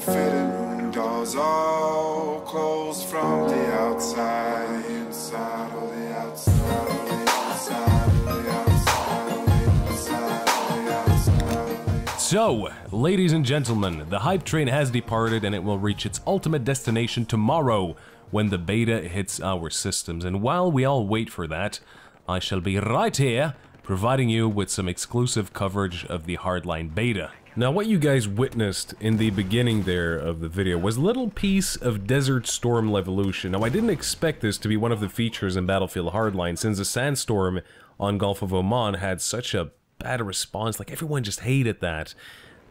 fitting room doors all closed from the outside, inside or the outside, or the outside, or the outside, or the outside, or the outside. So, ladies and gentlemen, the hype train has departed and it will reach its ultimate destination tomorrow when the beta hits our systems. And while we all wait for that, I shall be right here providing you with some exclusive coverage of the Hardline beta. Now, what you guys witnessed in the beginning there of the video was a little piece of Desert Storm LEVOLUTION. Now, I didn't expect this to be one of the features in Battlefield Hardline, since the sandstorm on Gulf of Oman had such a bad response, like everyone just hated that.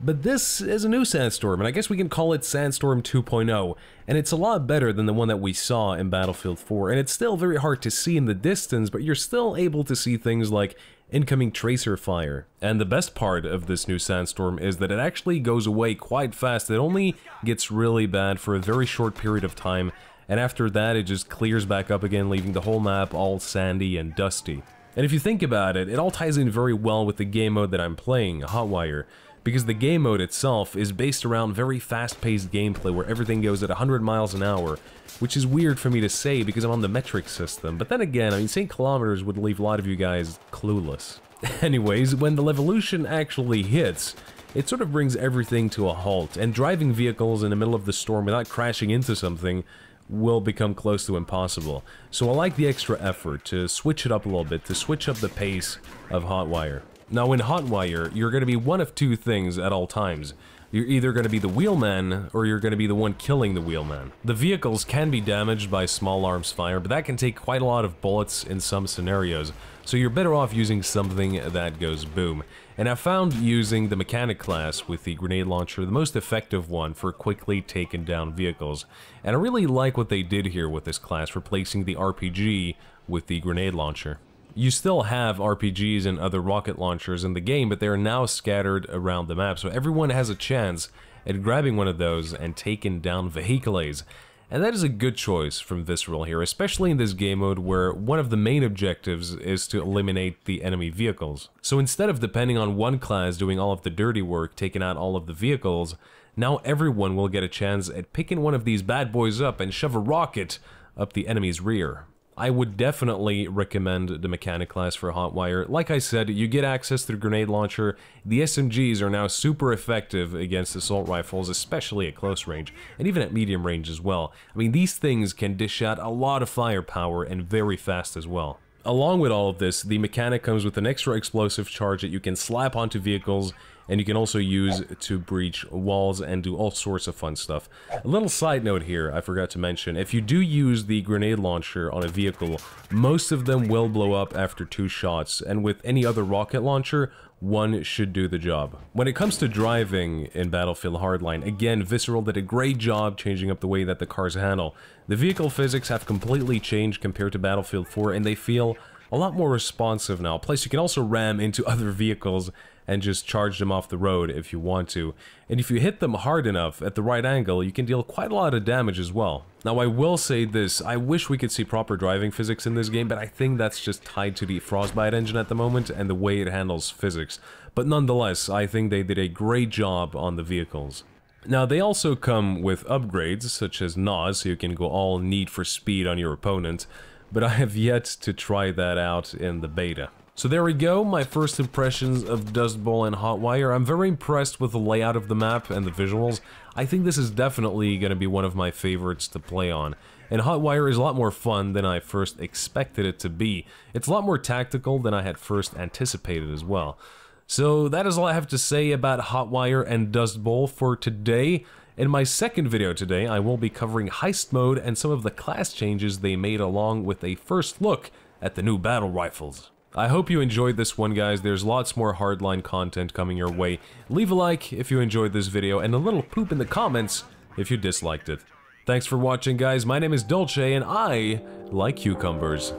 But this is a new sandstorm, and I guess we can call it Sandstorm 2.0, and it's a lot better than the one that we saw in Battlefield 4, and it's still very hard to see in the distance, but you're still able to see things like incoming tracer fire. And the best part of this new sandstorm is that it actually goes away quite fast. It only gets really bad for a very short period of time, and after that it just clears back up again, leaving the whole map all sandy and dusty. And if you think about it, it all ties in very well with the game mode that I'm playing, Hotwire, because the game mode itself is based around very fast-paced gameplay where everything goes at 100 miles an hour, which is weird for me to say because I'm on the metric system. But then again, I mean, saying kilometers would leave a lot of you guys clueless. Anyways, when the LEVOLUTION actually hits, it sort of brings everything to a halt, and driving vehicles in the middle of the storm without crashing into something will become close to impossible. So I like the extra effort to switch it up a little bit, to switch up the pace of Hotwire. Now, in Hotwire, you're going to be one of two things at all times. You're either going to be the wheelman, or you're going to be the one killing the wheelman. The vehicles can be damaged by small arms fire, but that can take quite a lot of bullets in some scenarios, so you're better off using something that goes boom. And I found using the mechanic class with the grenade launcher the most effective one for quickly taking down vehicles. And I really like what they did here with this class, replacing the RPG with the grenade launcher. You still have RPGs and other rocket launchers in the game, but they are now scattered around the map, so everyone has a chance at grabbing one of those and taking down vehicles. And that is a good choice from Visceral here, especially in this game mode where one of the main objectives is to eliminate the enemy vehicles. So instead of depending on one class doing all of the dirty work, taking out all of the vehicles, now everyone will get a chance at picking one of these bad boys up and shove a rocket up the enemy's rear. I would definitely recommend the mechanic class for Hotwire. Like I said, you get access to the grenade launcher. The SMGs are now super effective against assault rifles, especially at close range, and even at medium range as well. I mean, these things can dish out a lot of firepower and very fast as well. Along with all of this, the mechanic comes with an extra explosive charge that you can slap onto vehicles, and you can also use to breach walls and do all sorts of fun stuff. A little side note here, I forgot to mention, if you do use the grenade launcher on a vehicle, most of them will blow up after 2 shots, and with any other rocket launcher, 1 should do the job. When it comes to driving in Battlefield Hardline, again, Visceral did a great job changing up the way that the cars handle. The vehicle physics have completely changed compared to Battlefield 4, and they feel a lot more responsive now. Plus, you can also ram into other vehicles and just charge them off the road if you want to. And if you hit them hard enough at the right angle, you can deal quite a lot of damage as well. Now, I will say this, I wish we could see proper driving physics in this game, but I think that's just tied to the Frostbite engine at the moment and the way it handles physics. But nonetheless, I think they did a great job on the vehicles. Now, they also come with upgrades, such as NOS, so you can go all Need for Speed on your opponent, but I have yet to try that out in the beta. So there we go, my first impressions of Dust Bowl and Hotwire. I'm very impressed with the layout of the map and the visuals. I think this is definitely going to be one of my favorites to play on. And Hotwire is a lot more fun than I first expected it to be. It's a lot more tactical than I had first anticipated as well. So that is all I have to say about Hotwire and Dust Bowl for today. In my second video today, I will be covering Heist Mode and some of the class changes they made, along with a first look at the new battle rifles. I hope you enjoyed this one, guys. There's lots more Hardline content coming your way. Leave a like if you enjoyed this video, and a little poop in the comments if you disliked it. Thanks for watching, guys. My name is Dolce, and I like cucumbers.